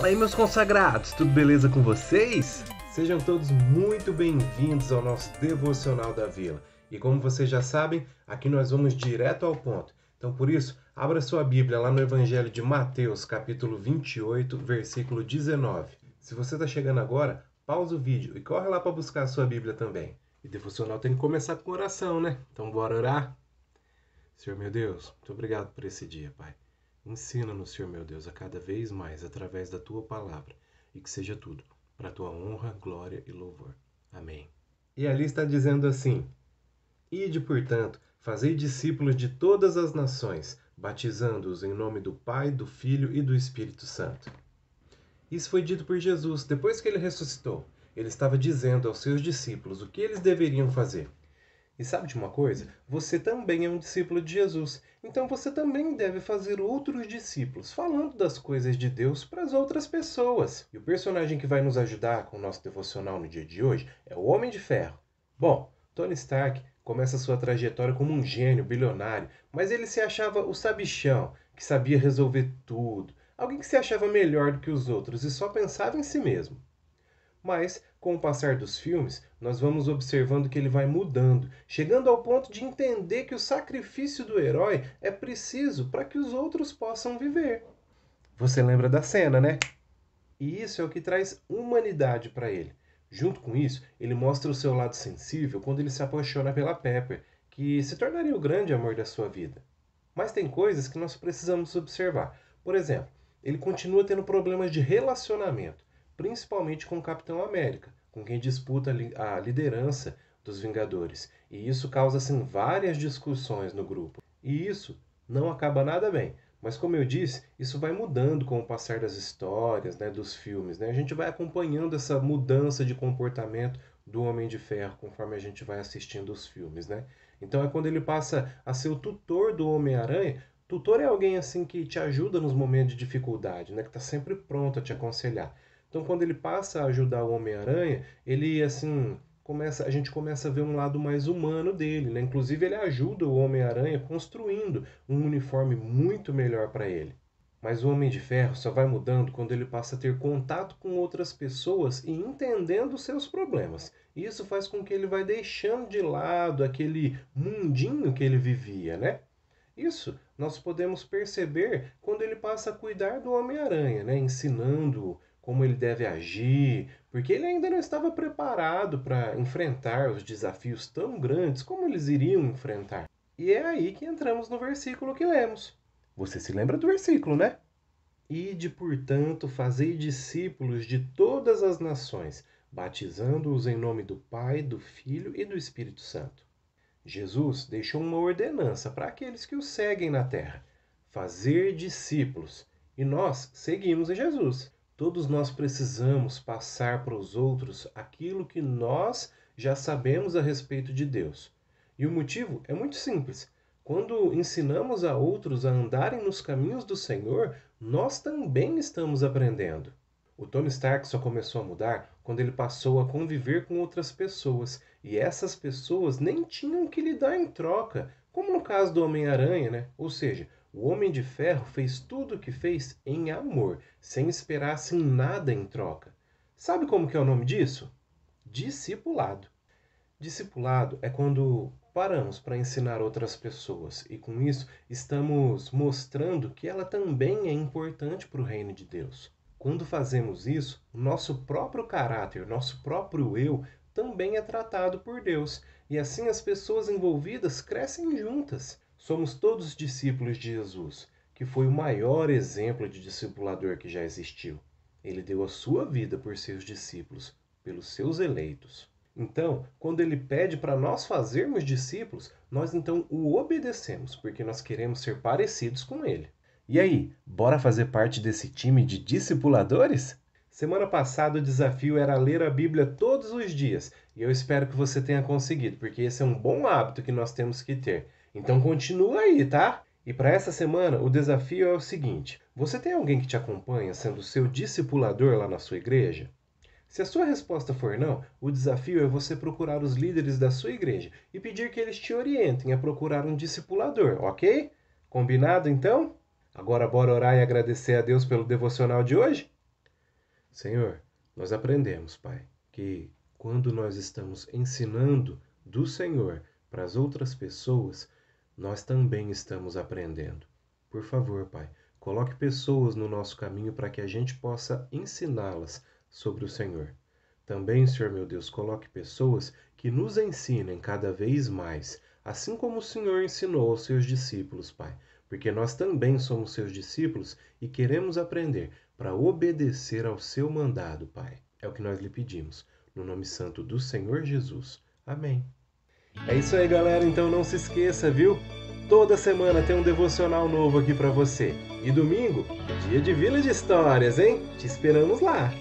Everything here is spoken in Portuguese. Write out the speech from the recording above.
Fala aí, meus consagrados, tudo beleza com vocês? Sejam todos muito bem-vindos ao nosso Devocional da Vila. E como vocês já sabem, aqui nós vamos direto ao ponto. Então, por isso, abra sua Bíblia lá no Evangelho de Mateus, capítulo 28, versículo 19. Se você está chegando agora, pausa o vídeo e corre lá para buscar a sua Bíblia também. E devocional tem que começar com oração, né? Então, bora orar? Senhor meu Deus, muito obrigado por esse dia, Pai. Ensina-nos, Senhor meu Deus, a cada vez mais através da Tua palavra, e que seja tudo para a Tua honra, glória e louvor. Amém. E ali está dizendo assim: Ide, portanto, fazei discípulos de todas as nações, batizando-os em nome do Pai, do Filho e do Espírito Santo. Isso foi dito por Jesus depois que ele ressuscitou. Ele estava dizendo aos seus discípulos o que eles deveriam fazer. E sabe de uma coisa? Você também é um discípulo de Jesus. Então você também deve fazer outros discípulos, falando das coisas de Deus para as outras pessoas. E o personagem que vai nos ajudar com o nosso devocional no dia de hoje é o Homem de Ferro. Bom, Tony Stark começa sua trajetória como um gênio bilionário, mas ele se achava o sabichão, que sabia resolver tudo. Alguém que se achava melhor do que os outros e só pensava em si mesmo. Mas, com o passar dos filmes, nós vamos observando que ele vai mudando, chegando ao ponto de entender que o sacrifício do herói é preciso para que os outros possam viver. Você lembra da cena, né? E isso é o que traz humanidade para ele. Junto com isso, ele mostra o seu lado sensível quando ele se apaixona pela Pepper, que se tornaria o grande amor da sua vida. Mas tem coisas que nós precisamos observar. Por exemplo, ele continua tendo problemas de relacionamento, principalmente com o Capitão América, com quem disputa a liderança dos Vingadores. E isso causa assim várias discussões no grupo. E isso não acaba nada bem. Mas como eu disse, isso vai mudando com o passar das histórias, né, dos filmes. Né? A gente vai acompanhando essa mudança de comportamento do Homem de Ferro conforme a gente vai assistindo os filmes. Né? Então é quando ele passa a ser o tutor do Homem-Aranha. Tutor é alguém assim que te ajuda nos momentos de dificuldade, né? Que está sempre pronto a te aconselhar. Então, quando ele passa a ajudar o Homem-Aranha, ele assim a gente começa a ver um lado mais humano dele, né? Inclusive ele ajuda o Homem-Aranha construindo um uniforme muito melhor para ele. Mas o Homem de Ferro só vai mudando quando ele passa a ter contato com outras pessoas e entendendo os seus problemas. E isso faz com que ele vai deixando de lado aquele mundinho que ele vivia, né? Isso nós podemos perceber quando ele passa a cuidar do Homem-Aranha, né? Ensinando como ele deve agir, porque ele ainda não estava preparado para enfrentar os desafios tão grandes como eles iriam enfrentar. E é aí que entramos no versículo que lemos. Você se lembra do versículo, né? Ide, portanto, fazei discípulos de todas as nações, batizando-os em nome do Pai, do Filho e do Espírito Santo. Jesus deixou uma ordenança para aqueles que o seguem na terra: fazer discípulos. E nós seguimos em Jesus. Todos nós precisamos passar para os outros aquilo que nós já sabemos a respeito de Deus. E o motivo é muito simples. Quando ensinamos a outros a andarem nos caminhos do Senhor, nós também estamos aprendendo. O Tony Stark só começou a mudar quando ele passou a conviver com outras pessoas, e essas pessoas nem tinham que lhe dar em troca, como no caso do Homem-Aranha, né? Ou seja, o Homem de Ferro fez tudo o que fez em amor, sem esperar assim nada em troca. Sabe como que é o nome disso? Discipulado. Discipulado é quando paramos para ensinar outras pessoas e com isso estamos mostrando que ela também é importante para o reino de Deus. Quando fazemos isso, o nosso próprio caráter, nosso próprio eu, também é tratado por Deus. E assim as pessoas envolvidas crescem juntas. Somos todos discípulos de Jesus, que foi o maior exemplo de discipulador que já existiu. Ele deu a sua vida por seus discípulos, pelos seus eleitos. Então, quando ele pede para nós fazermos discípulos, nós então o obedecemos, porque nós queremos ser parecidos com ele. E aí, bora fazer parte desse time de discipuladores? Semana passada o desafio era ler a Bíblia todos os dias, e eu espero que você tenha conseguido, porque esse é um bom hábito que nós temos que ter. Então continua aí, tá? E para essa semana o desafio é o seguinte: você tem alguém que te acompanha sendo seu discipulador lá na sua igreja? Se a sua resposta for não, o desafio é você procurar os líderes da sua igreja e pedir que eles te orientem a procurar um discipulador, ok? Combinado então? Agora bora orar e agradecer a Deus pelo devocional de hoje? Senhor, nós aprendemos, Pai, que quando nós estamos ensinando do Senhor para as outras pessoas, nós também estamos aprendendo. Por favor, Pai, coloque pessoas no nosso caminho para que a gente possa ensiná-las sobre o Senhor. Também, Senhor meu Deus, coloque pessoas que nos ensinem cada vez mais, assim como o Senhor ensinou aos seus discípulos, Pai, porque nós também somos seus discípulos e queremos aprender para obedecer ao seu mandado, Pai. É o que nós lhe pedimos, no nome santo do Senhor Jesus. Amém. É isso aí, galera. Então não se esqueça, viu? Toda semana tem um devocional novo aqui para você. E domingo, dia de Vila de Histórias, hein? Te esperamos lá.